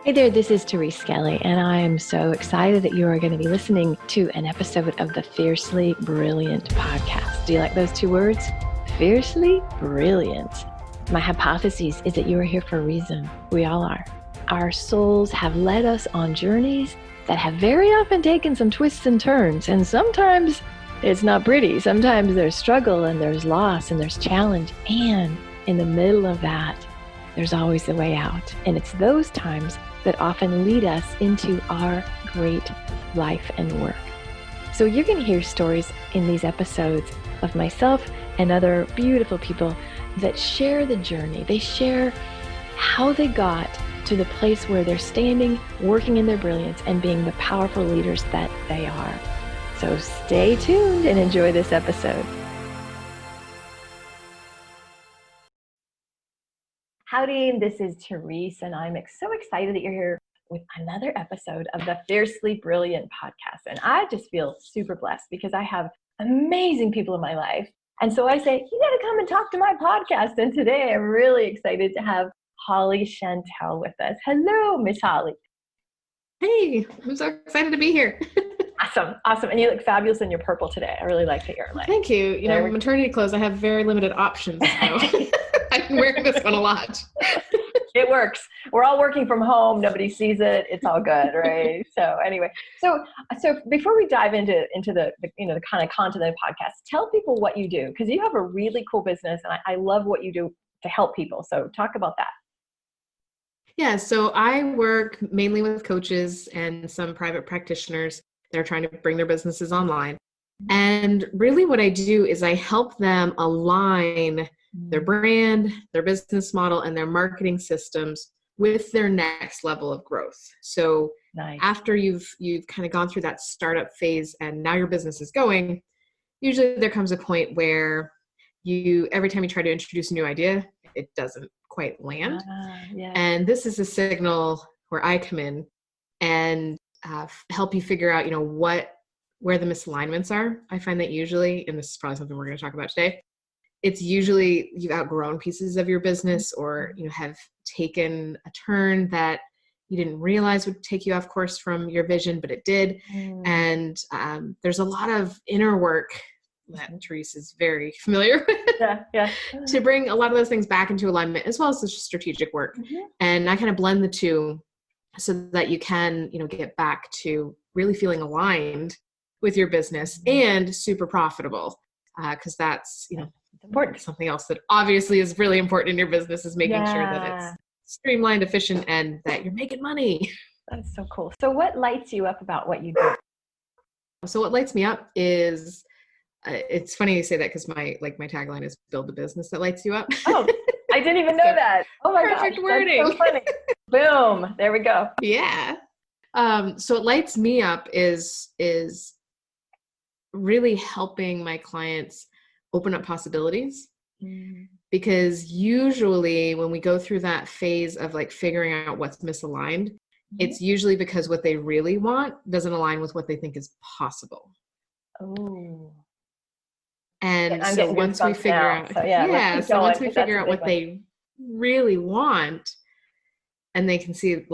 Hey there, this is Therese Skelly, and I am so excited that you are going to be listening to an episode of the Fiercely Brilliant podcast. Do you like those two words? Fiercely Brilliant. My hypothesis is that you are here for a reason. We all are. Our souls have led us on journeys that have very often taken some twists and turns, and sometimes it's not pretty. Sometimes there's struggle and there's loss and there's challenge, and in the middle of that, there's always a way out. And it's those times that often lead us into our great life and work. So you're going to hear stories in these episodes of myself and other beautiful people that share the journey. They share how they got to the place where they're standing, working in their brilliance, and being the powerful leaders that they are. So stay tuned and enjoy this episode. Howdy, this is Therese, and I'm so excited that you're here with another episode of the Fiercely Brilliant podcast. And I just feel super blessed because I have amazing people in my life. And so I say, you got to come and talk to my podcast. And today I'm really excited to have Holly Chantal with us. Hello, Miss Holly. Hey, I'm so excited to be here. Awesome. And you look fabulous in your purple today. I really like that you're like. Thank you. You know, maternity clothes, I have very limited options. So I've been wearing this one a lot. It works. We're all working from home. Nobody sees it. It's all good, right? So anyway, so before we dive into the the kind of content of the podcast, tell people what you do, because you have a really cool business, and I love what you do to help people. So talk about that. Yeah, so I work mainly with coaches and some private practitioners that are trying to bring their businesses online. And really what I do is I help them align their brand, their business model, and their marketing systems with their next level of growth. So nice. After you've kind of gone through that startup phase and now your business is going, usually there comes a point where every time you try to introduce a new idea, it doesn't quite land. Yeah. And this is a signal where I come in and help you figure out, where the misalignments are. I find that usually, and this is probably something we're going to talk about today, it's usually you've outgrown pieces of your business, or have taken a turn that you didn't realize would take you off course from your vision, but it did. And there's a lot of inner work that Therese is very familiar with to bring a lot of those things back into alignment, as well as the strategic work. And I kind of blend the two so that you can, get back to really feeling aligned with your business and super profitable. Because that's, important. Something else that obviously is really important in your business is making sure that it's streamlined, efficient, and that you're making money. That's so cool. So what lights you up about what you do? So what lights me up is, it's funny you say that because my tagline is build the business that lights you up. Oh, I didn't even know that. Oh my gosh. Perfect wording. That's so funny. Boom. There we go. Yeah. So what lights me up is really helping my clients open up possibilities. Because usually when we go through that phase of figuring out what's misaligned, it's usually because what they really want doesn't align with what they think is possible. Oh. And so once we figure out, once we figure out what they really want, and they can see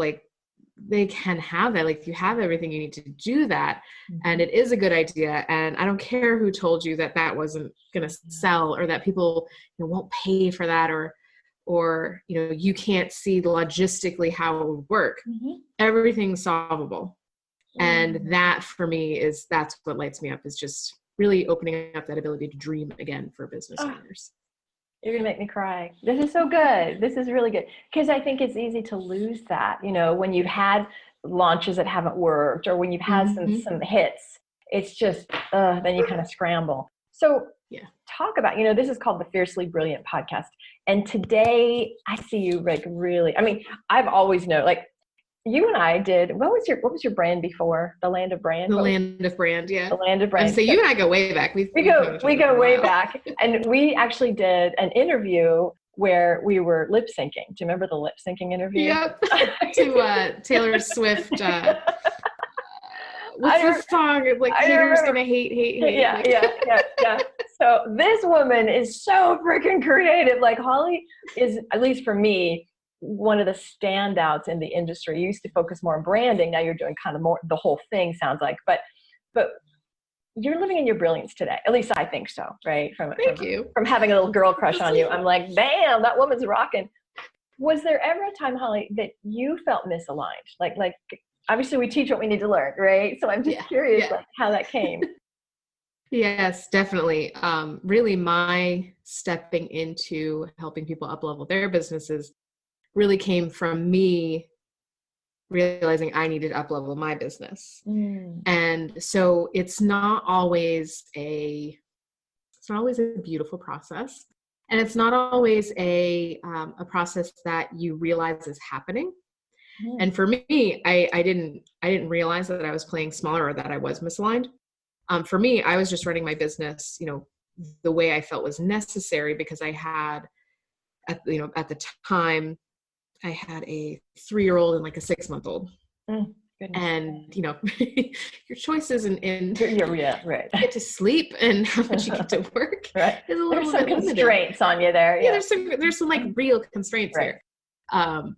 they can have that, you have everything you need to do that. And it is a good idea. And I don't care who told you that wasn't going to sell, or that people won't pay for that, or you can't see logistically how it would work. Everything's solvable. And that for me that's what lights me up, is just really opening up that ability to dream again for business owners. You're going to make me cry. This is so good. This is really good. Because I think it's easy to lose that, when you've had launches that haven't worked, or when you've had some hits, it's just, then you kind of scramble. So talk about, this is called the Fiercely Brilliant podcast. And today I see you really, I've always known, you and I did, what was your brand before? The Land of Brand? The Land of Brand, yeah. The Land of Brand. So you and I go way back. We go way back. And we actually did an interview where we were lip syncing. Do you remember the lip syncing interview? Yep. To Taylor Swift. What's the song? Haters gonna hate. Yeah. So this woman is so freaking creative. Holly is, at least for me, one of the standouts in the industry. You used to focus more on branding. Now you're doing kind of more the whole thing, sounds like. But you're living in your brilliance today. At least I think so, right? Thank you. From having a little girl crush on you, I'm like, damn, that woman's rocking. Was there ever a time, Holly, that you felt misaligned? Like obviously we teach what we need to learn, right? So I'm just curious like how that came. Yes, definitely. Really my stepping into helping people up-level their businesses really came from me realizing I needed to up-level my business. And so it's not always a beautiful process. And it's not always a process that you realize is happening. And for me, I didn't realize that I was playing smaller or that I was misaligned. For me, I was just running my business, the way I felt was necessary, because I had, at the time, I had a 3-year-old and like a 6-month-old. And your choices in right. get to sleep and how much you get to work right. is a little bit constraints on you there. Yeah, there's some like real constraints here.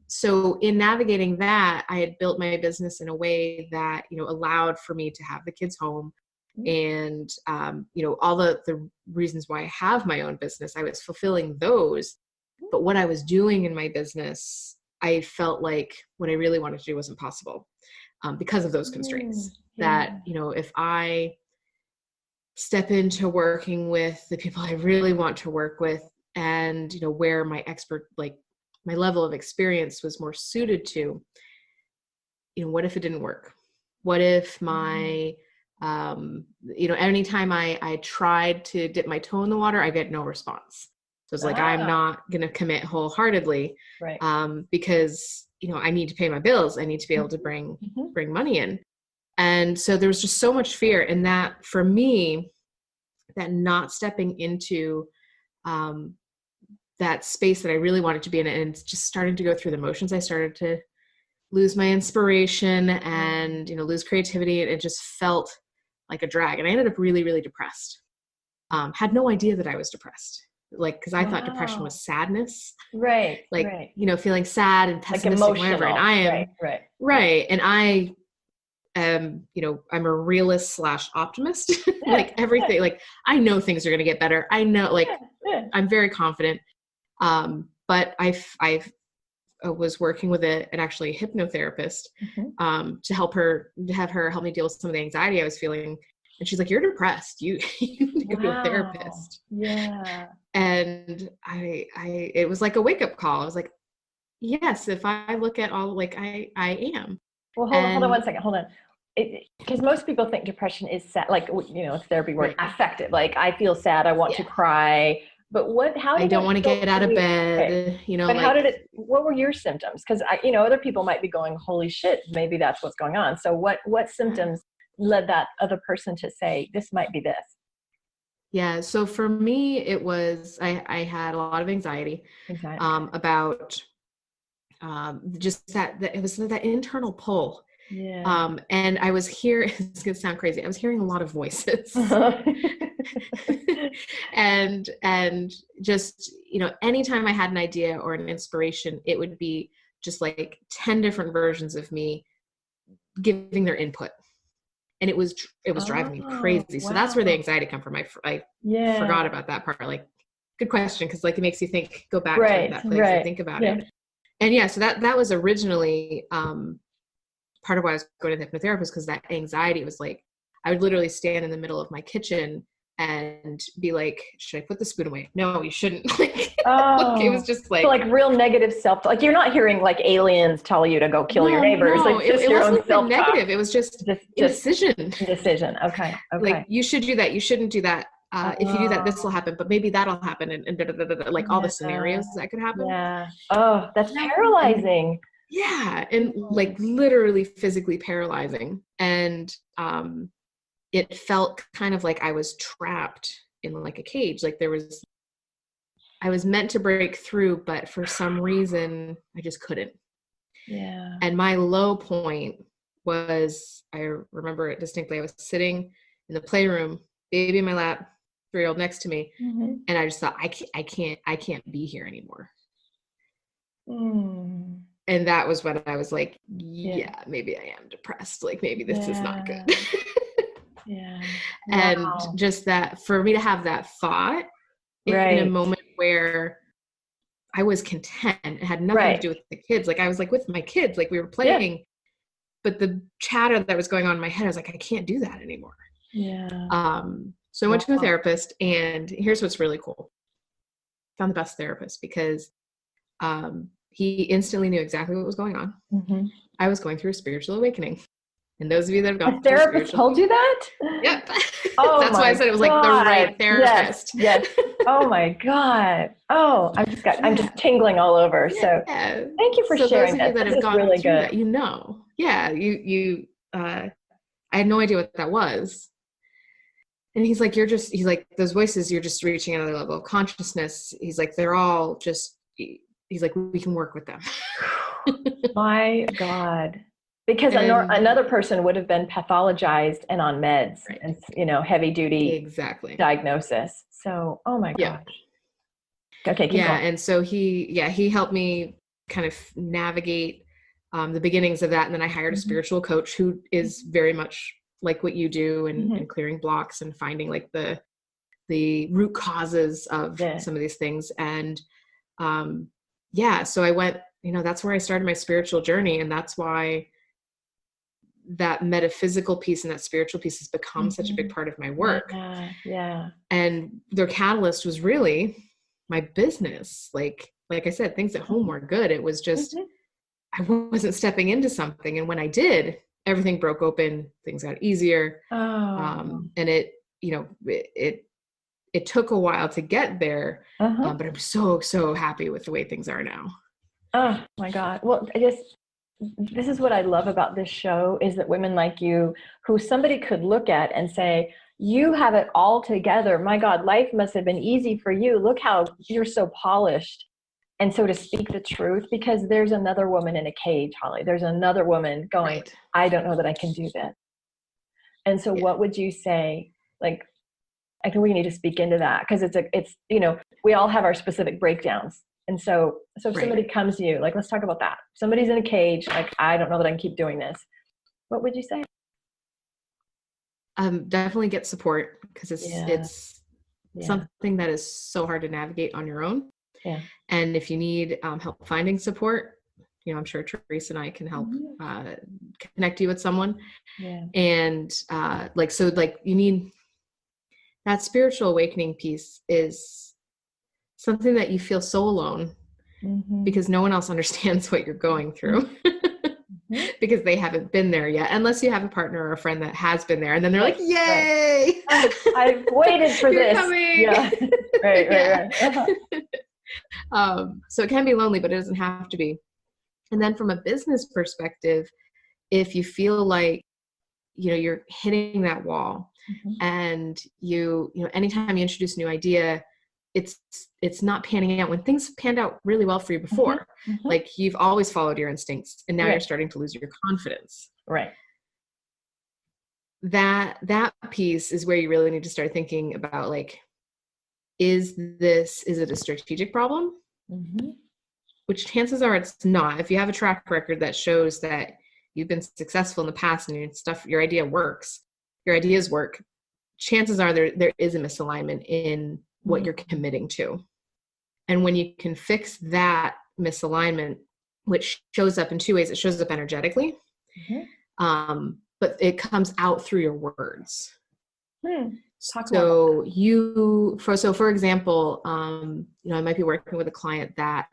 So in navigating that, I had built my business in a way that allowed for me to have the kids home, and all the reasons why I have my own business, I was fulfilling those. But what I was doing in my business, I felt like what I really wanted to do wasn't possible. Because of those constraints, that, if I step into working with the people I really want to work with, and, where my my level of experience was more suited to, what if it didn't work? What if my, anytime I tried to dip my toe in the water, I get no response. So it's like, I'm not going to commit wholeheartedly, because I need to pay my bills. I need to be able to bring money in. And so there was just so much fear. And that, for me, that not stepping into that space that I really wanted to be in, and just starting to go through the motions, I started to lose my inspiration and, lose creativity. And it just felt like a drag. And I ended up really, really depressed. Had no idea that I was depressed. Because I thought depression was sadness. Right. Feeling sad and pessimistic, like whatever. And I am, right. And I am, I'm a realist / optimist. Everything, I know things are going to get better. I know, I'm very confident. But I was working with an actually hypnotherapist, to have her help me deal with some of the anxiety I was feeling. And she's like, you're depressed. You need to go to a therapist. Yeah. And it was like a wake up call. I was like, yes, if I look at all, I am. Well, hold on 1 second. Hold on. Because most people think depression is sad, it's therapy word, affective. I feel sad. I want to cry. But I don't want to get out of bed, But what were your symptoms? Because other people might be going, holy shit, maybe that's what's going on. So what symptoms led that other person to say, this might be this? Yeah. So for me, it was, I had a lot of anxiety. About just that it was that internal pull. Yeah. And I was it's going to sound crazy. I was hearing a lot of voices. and just, anytime I had an idea or an inspiration, it would be just 10 different versions of me giving their input. And it was driving me crazy. Wow. So that's where the anxiety come from. I forgot about that part. Good question. Cause it makes you think, go back to that place and think about it. And so that was originally, part of why I was going to the hypnotherapist, because that anxiety was I would literally stand in the middle of my kitchen and be like, should I put the spoon away? No, you shouldn't. It was just so real negative self. You're not hearing aliens tell you to go kill your neighbors. No, it wasn't even negative. It was just indecision. Indecision. Okay. You should do that. You shouldn't do that. If you do that, this will happen, but maybe that'll happen. And all the scenarios that could happen. Yeah. Oh, that's paralyzing. Yeah. And literally physically paralyzing. And, it felt kind of like I was trapped in a cage. I was meant to break through, but for some reason I just couldn't. Yeah. And my low point was, I remember it distinctly. I was sitting in the playroom, baby in my lap, 3-year-old next to me. Mm-hmm. And I just thought, I can't be here anymore. Mm. And that was when I was like, yeah, maybe I am depressed. Like maybe this is not good. Yeah. And Wow. just that for me to have that thought in a moment where I was content, it had nothing to do with the kids. Like I was like with my kids, like we were playing, but the chatter that was going on in my head, I was like, I can't do that anymore. Yeah. So I went to a therapist, and here's what's really cool. Found the best therapist because he instantly knew exactly what was going on. Mm-hmm. I was going through a spiritual awakening. And those of you that have gone a therapist told you that? Yep. Oh, that's why I said it was like the right therapist. Yes. Oh my God. Oh, I'm just tingling all over. So thank you for sharing that. Those of you that have gone really through good. that, I had no idea what that was. And he's like, he's like, those voices, you're just reaching another level of consciousness. He's like, they're all just, he's like, we can work with them. My God. Because another person would have been pathologized and on meds and, heavy duty diagnosis. So, oh my gosh. Okay. Keep going. And so he helped me kind of navigate the beginnings of that. And then I hired a spiritual coach who is very much like what you do and clearing blocks and finding like the root causes of some of these things. And so I went, that's where I started my spiritual journey. And that's why that metaphysical piece and that spiritual piece has become such a big part of my work. Yeah. And their catalyst was really my business. Like I said, things at home were good. It was just, I wasn't stepping into something. And when I did, everything broke open, things got easier. And it took a while to get there, but I'm so happy with the way things are now. Oh my God. Well, I guess this is what I love about this show is that women like you, who somebody could look at and say, you have it all together. My God, life must have been easy for you. Look how you're so polished. And so to speak the truth, because there's another woman in a cage, Holly. There's another woman going, I don't know that I can do this. And so what would you say? Like, I think we need to speak into that because it's we all have our specific breakdowns. And so if somebody comes to you, like, let's talk about that. Somebody's in a cage, like, I don't know that I can keep doing this. What would you say? Definitely get support because it's something that is so hard to navigate on your own. Yeah. And if you need help finding support, I'm sure Teresa and I can help connect you with someone. Yeah. And you need that spiritual awakening piece is something that you feel so alone because no one else understands what you're going through because they haven't been there yet, unless you have a partner or a friend that has been there. And then they're like, yay, I've waited for you're this. Coming. Yeah. Right. So it can be lonely, but it doesn't have to be. And then from a business perspective, if you feel like, you're hitting that wall and anytime you introduce a new idea, it's not panning out when things panned out really well for you before. Like you've always followed your instincts and now you're starting to lose your confidence. Right. That piece is where you really need to start thinking about, like, is it a strategic problem? Which chances are it's not. If you have a track record that shows that you've been successful in the past and your idea works, your ideas work, chances are there is a misalignment in what you're committing to. And when you can fix that misalignment, which shows up in two ways, it shows up energetically, but it comes out through your words. For example, I might be working with a client that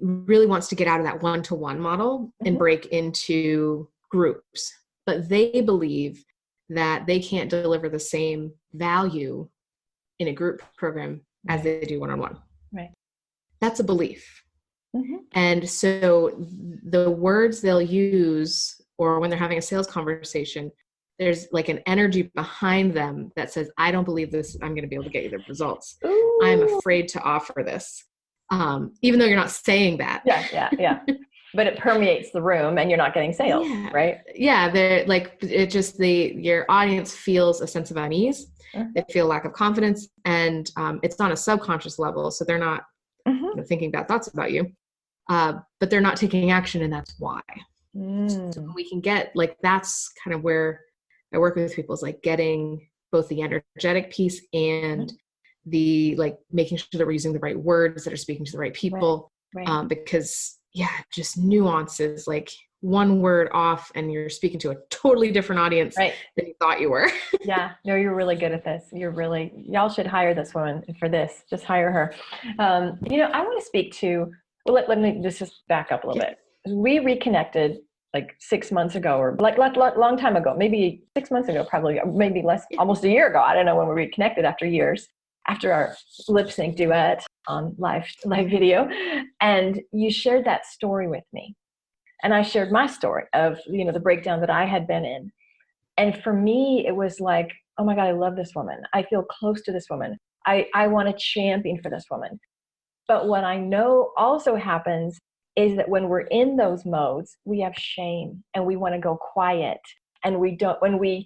really wants to get out of that one-to-one model and break into groups, but they believe that they can't deliver the same value in a group program as they do one-on-one. Right. That's a belief. And so the words they'll use, or when they're having a sales conversation, there's like an energy behind them that says, I don't believe this, I'm going to be able to get you the results. Ooh. I'm afraid to offer this. Even though you're not saying that. Yeah. But it permeates the room and you're not getting sales, right? Yeah. They're like, your audience feels a sense of unease. They feel lack of confidence, and it's on a subconscious level. So they're not thinking bad thoughts about you. But they're not taking action, and that's why. So we can get like, that's kind of where I work with people, is like getting both the energetic piece and the like making sure that we're using the right words that are speaking to the right people. Right. Because just nuances, like one word off and you're speaking to a totally different audience than you thought you were. Yeah, no, you're really good at this. Y'all should hire this woman for this. Just hire her. I want to speak to, let me just back up a little bit. We reconnected like 6 months ago, or like long time ago, maybe 6 months ago, probably, maybe less, almost a year ago. I don't know when we reconnected, after years, after our lip sync duet on live video. And you shared that story with me. And I shared my story of, the breakdown that I had been in. And for me, it was like, oh my God, I love this woman. I feel close to this woman. I want to champion for this woman. But what I know also happens is that when we're in those modes, we have shame and we want to go quiet. And we don't, when we,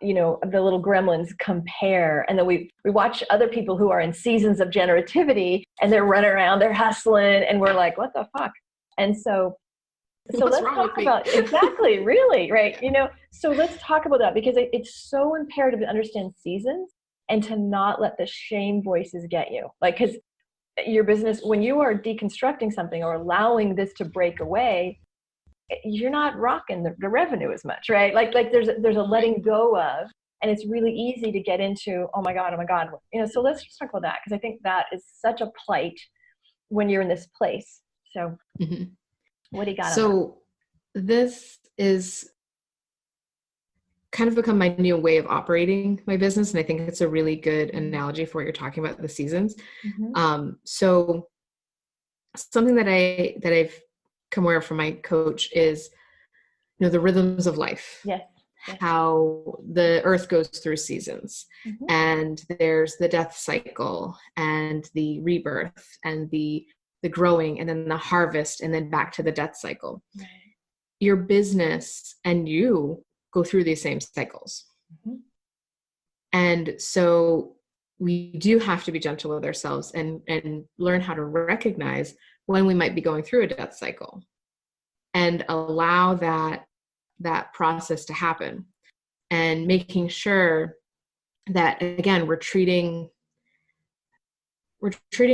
the little gremlins compare, and then we watch other people who are in seasons of generativity and they're running around, they're hustling, and we're like, what the fuck? And so let's talk about, exactly, really, right? So let's talk about that, because it's so imperative to understand seasons and to not let the shame voices get you. Like, because your business, when you are deconstructing something or allowing this to break away, you're not rocking the revenue as much, right? Like there's a letting go of, and it's really easy to get into, oh my God. So let's just talk about that, because I think that is such a plight when you're in this place. So what do you got? So this is kind of become my new way of operating my business. And I think it's a really good analogy for what you're talking about, the seasons. So something that I've come aware from my coach is, the rhythms of life. Yes. How the earth goes through seasons, and there's the death cycle and the rebirth and the growing, and then the harvest, and then back to the death cycle. Right. Your business and you go through these same cycles. And so we do have to be gentle with ourselves and learn how to recognize when we might be going through a death cycle, and allow that process to happen, and making sure that, again, we're treating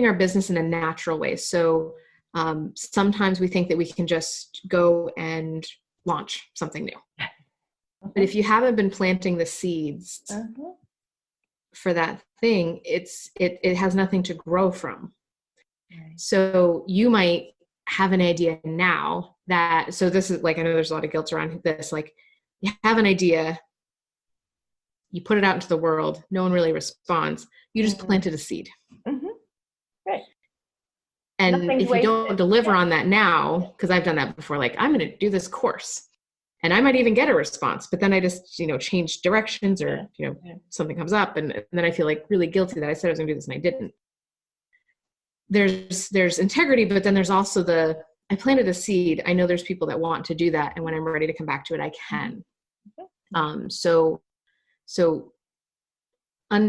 our business in a natural way. So sometimes we think that we can just go and launch something new. But if you haven't been planting the seeds for that thing, it has nothing to grow from. Right. So you might have an idea now so this is like, I know there's a lot of guilt around this. Like, you have an idea, you put it out into the world, no one really responds. You just planted a seed. Right. And Nothing's if you don't deliver on that now, because I've done that before, like, I'm going to do this course and I might even get a response, but then I just, change directions, or, something comes up, and then I feel like really guilty that I said I was going to do this and I didn't. There's integrity, but then there's also I planted a seed. I know there's people that want to do that, and when I'm ready to come back to it, I can.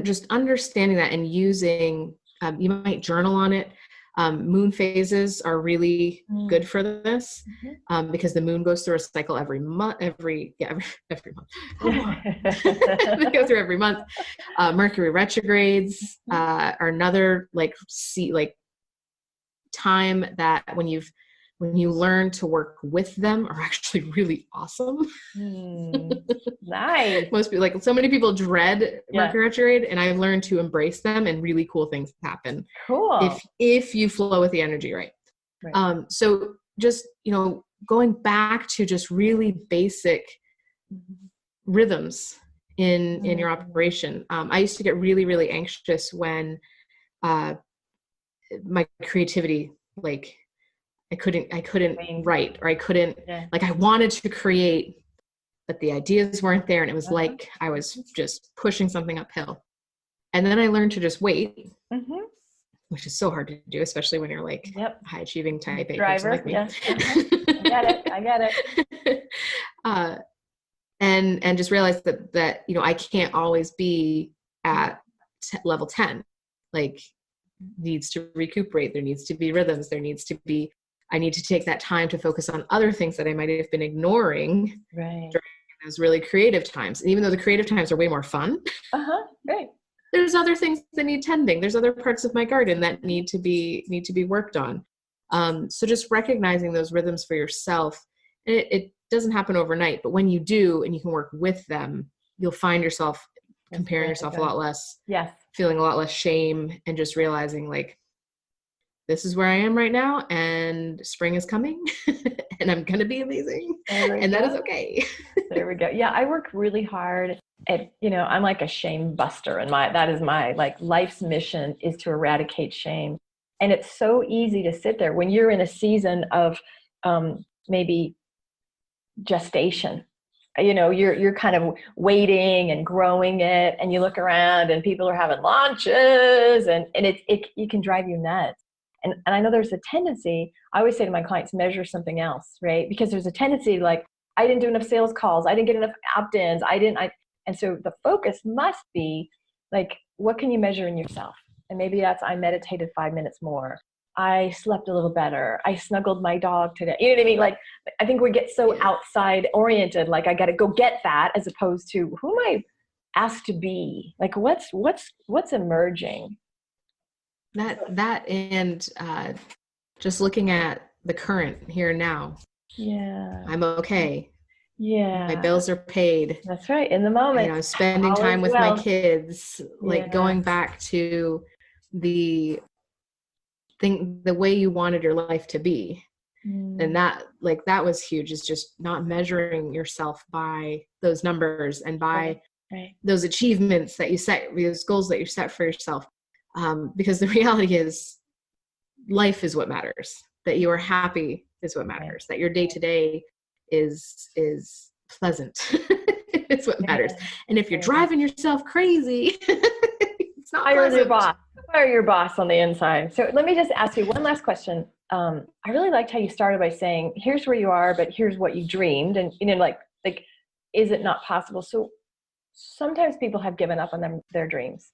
Just understanding that, and using, you might journal on it. Moon phases are really good for this, because the moon goes through a cycle every month. Every month. They go through every month. Mercury retrogrades are another time that when you learn to work with them are actually really awesome. Nice. Most people, so many people dread Mercury retrograde, and I've learned to embrace them, and really cool things happen. Cool. If you flow with the energy right. So just, going back to just really basic rhythms in your operation. I used to get really, really anxious when my creativity, I couldn't write, or I couldn't, I wanted to create, but the ideas weren't there. And it was like I was just pushing something uphill. And then I learned to just wait, which is so hard to do, especially when you're high achieving type A person like me. I get it. And just realize that I can't always be at level 10. needs to recuperate. There needs to be rhythms. I need to take that time to focus on other things that I might have been ignoring Right. during those really creative times. And even though the creative times are way more fun, Right. there's other things that need tending. There's other parts of my garden that need to be worked on. So just recognizing those rhythms for yourself, and it doesn't happen overnight, but when you do, and you can work with them, you'll find yourself comparing yourself a lot less, Yes, feeling a lot less shame, and just realizing like, this is where I am right now, and spring is coming and I'm going to be amazing. And that is okay. There we go. Yeah. I work really hard at, I'm like a shame buster, and that is my like life's mission is to eradicate shame. And it's so easy to sit there when you're in a season of maybe gestation. You're kind of waiting and growing it, and you look around and people are having launches, and it can drive you nuts. And I know there's a tendency, I always say to my clients, measure something else, right? Because there's a tendency like, I didn't do enough sales calls, I didn't get enough opt-ins, and so the focus must be like, what can you measure in yourself? And maybe that's, I meditated 5 minutes more, I slept a little better, I snuggled my dog today. You know what I mean? Like, I think we get so outside oriented, like I got to go get that, as opposed to who am I asked to be? Like, what's emerging? That and just looking at the current here and now. Yeah. I'm okay. Yeah. My bills are paid. That's right. In the moment. Spending time with my kids, like going back to the way you wanted your life to be. And that was huge, is just not measuring yourself by those numbers and by those achievements that you set, those goals that you set for yourself. Because the reality is, life is what matters, that you are happy is what matters, that your day-to-day is pleasant. It's what matters. And if you're driving yourself crazy, it's not pleasant. Fire your boss on the inside. So let me just ask you one last question. I really liked how you started by saying, here's where you are, but here's what you dreamed. And, like, is it not possible? So sometimes people have given up on their dreams,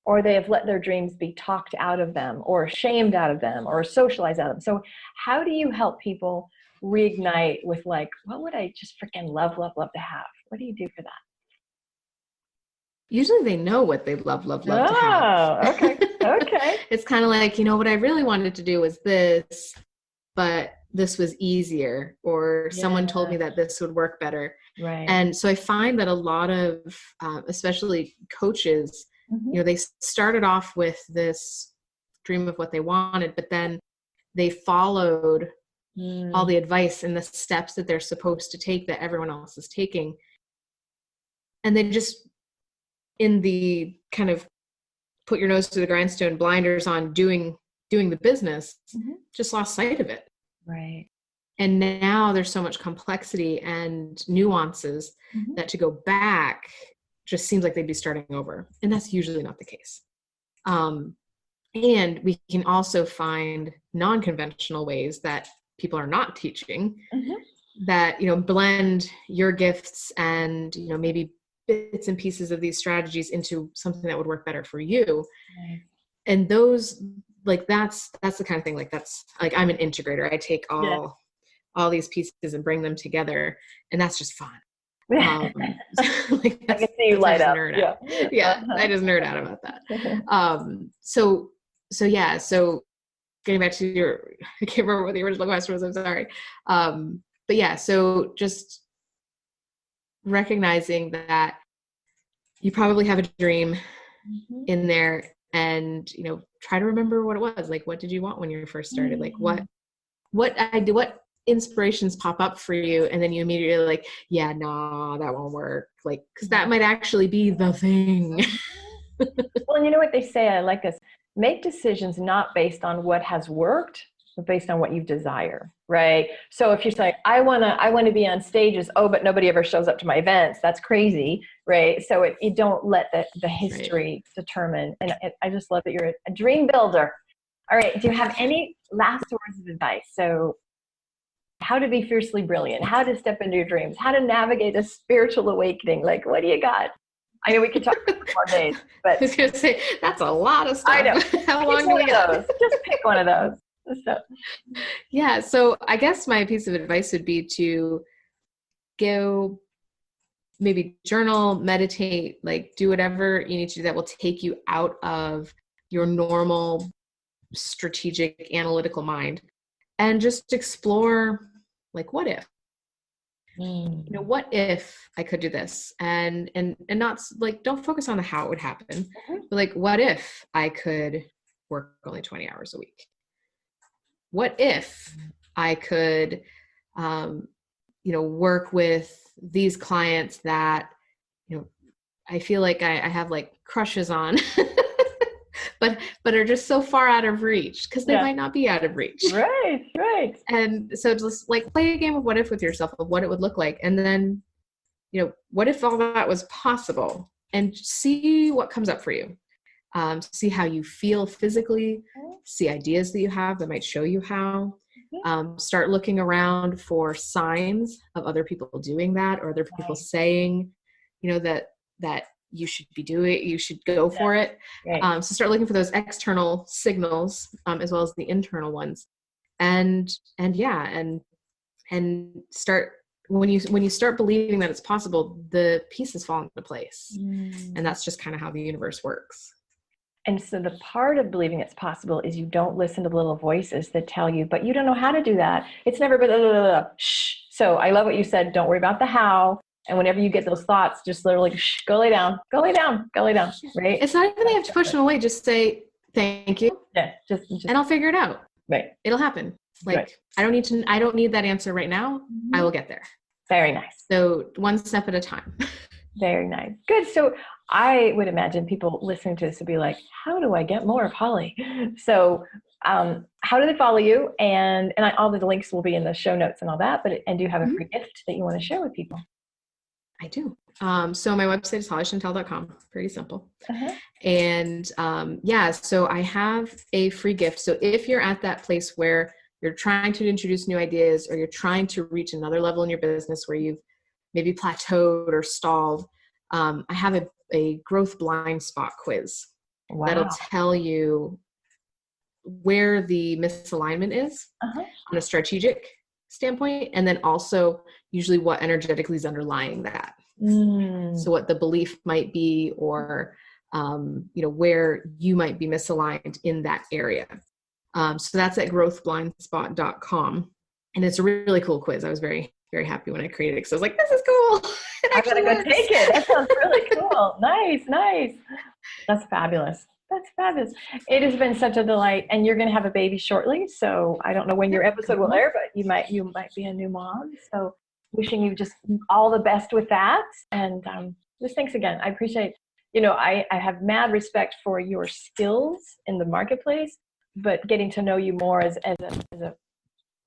or they have let their dreams be talked out of them, or shamed out of them, or socialized out of them. So how do you help people reignite with like, what would I just freaking love to have? What do you do for that? Usually they know what they'd love to have. Okay. It's kind of like, what I really wanted to do was this, but this was easier, or someone told me that this would work better. Right. And so I find that a lot of, especially coaches, they started off with this dream of what they wanted, but then they followed all the advice and the steps that they're supposed to take that everyone else is taking. And they just, in the kind of put your nose to the grindstone, blinders on, doing the business, just lost sight of it. Right. And now there's so much complexity and nuances that to go back just seems like they'd be starting over. And that's usually not the case. And we can also find non-conventional ways that people are not teaching that, blend your gifts and, maybe bits and pieces of these strategies into something that would work better for you. Right. And those, like, that's the kind of thing, like, that's like, I'm an integrator. I take all these pieces and bring them together, and that's just fun. I can see you light up. I just nerd out about that. So getting back to I can't remember what the original question was, I'm sorry. So just recognizing that you probably have a dream in there, and, try to remember what it was. Like, what did you want when you first started? Like, what inspirations pop up for you, and then you immediately like, that won't work, like, because that might actually be the thing. Well, and you know what they say, I like this, make decisions not based on what has worked, but based on what you desire, right? So if you say, I want to be on stages, but nobody ever shows up to my events, that's crazy, right? So you don't let the history determine. And I just love that you're a dream builder. All right, do you have any last words of advice? So how to be fiercely brilliant, how to step into your dreams, how to navigate a spiritual awakening, like, what do you got? I know we could talk for more days, but I was going to say, that's a lot of stuff. I know. How long do we got? Just pick one of those. So. Yeah. So I guess my piece of advice would be to go maybe journal, meditate, like do whatever you need to do that will take you out of your normal strategic analytical mind and just explore, like, what if? What if I could do this? And not like, don't focus on the how it would happen, but like, what if I could work only 20 hours a week? What if I could, work with these clients that, I feel like I have like crushes on, but are just so far out of reach because they might not be out of reach. Right. And so just like play a game of what if with yourself of what it would look like. And then, what if all that was possible, and see what comes up for you. See how you feel physically, see ideas that you have that might show you how. Start looking around for signs of other people doing that, or other people saying, that you should be doing, you should go for it. So start looking for those external signals, as well as the internal ones. And start, when you start believing that it's possible, the pieces fall into place. And that's just kind of how the universe works. And so the part of believing it's possible is you don't listen to the little voices that tell you, but you don't know how to do that. It's never been, shh. So I love what you said. Don't worry about the how. And whenever you get those thoughts, just literally, shh, go lay down, right? It's not even that you have to push them away. Just say, thank you. Yeah. Just and I'll figure it out. Right. It'll happen. Like, I don't need that answer right now. I will get there. Very nice. So one step at a time. Very nice. Good. So I would imagine people listening to this would be like, how do I get more of Holly? So how do they follow you? And all the links will be in the show notes and all that, and do you have a free gift that you want to share with people? I do. So my website is hollychantal.com. Pretty simple. And so I have a free gift. So if you're at that place where you're trying to introduce new ideas, or you're trying to reach another level in your business where you've maybe plateaued or stalled, I have a growth blind spot quiz that'll tell you where the misalignment is on a strategic standpoint, and then also usually what energetically is underlying that. So what the belief might be, or where you might be misaligned in that area. So that's at growthblindspot.com, and it's a really cool quiz. I was very, very happy when I created it, because I was like, this is cool. I'm gonna go take it. That sounds really cool. Nice. That's fabulous. It has been such a delight, and you're going to have a baby shortly. So I don't know when your episode will air, but you might be a new mom. So wishing you just all the best with that. And just thanks again. I appreciate, I have mad respect for your skills in the marketplace, but getting to know you more as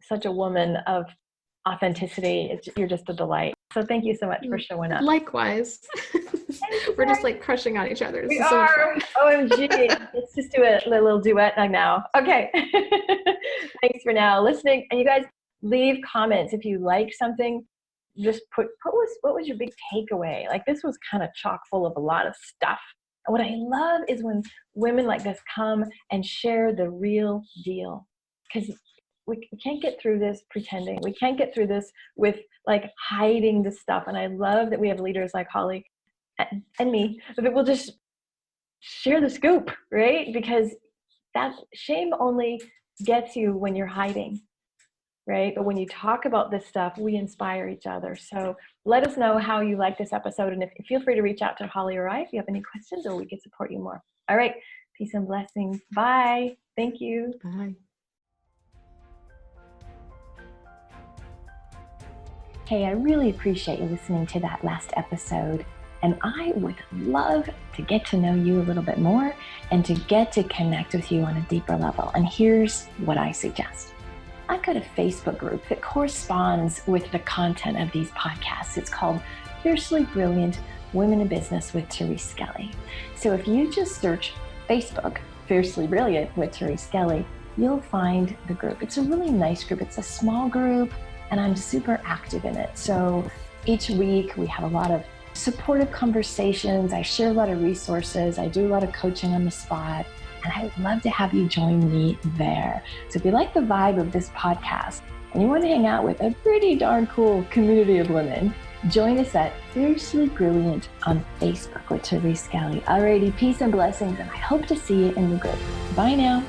such a woman of authenticity, you're just a delight. So thank you so much for showing up. Likewise. We're just like crushing on each other. We are. OMG. Let's just do a little duet now. Okay. Thanks for now listening. And you guys, leave comments if you like something. Just what was your big takeaway? Like, this was kind of chock full of a lot of stuff. And what I love is when women like this come and share the real deal, because we can't get through this pretending. We can't get through this with like hiding the stuff. And I love that we have leaders like Holly and me that will just share the scoop, right? Because that shame only gets you when you're hiding, right? But when you talk about this stuff, we inspire each other. So let us know how you like this episode. And feel free to reach out to Holly or I if you have any questions, or we can support you more. All right. Peace and blessings. Bye. Thank you. Bye. Hey, I really appreciate you listening to that last episode. And I would love to get to know you a little bit more and to get to connect with you on a deeper level. And here's what I suggest. I've got a Facebook group that corresponds with the content of these podcasts. It's called Fiercely Brilliant Women in Business with Therese Skelly. So if you just search Facebook, Fiercely Brilliant with Therese Skelly, you'll find the group. It's a really nice group. It's a small group, and I'm super active in it. So each week we have a lot of supportive conversations. I share a lot of resources. I do a lot of coaching on the spot. And I would love to have you join me there. So if you like the vibe of this podcast and you want to hang out with a pretty darn cool community of women, join us at Fiercely Brilliant on Facebook with Therese Scally. Alrighty, peace and blessings, and I hope to see you in the group. Bye now.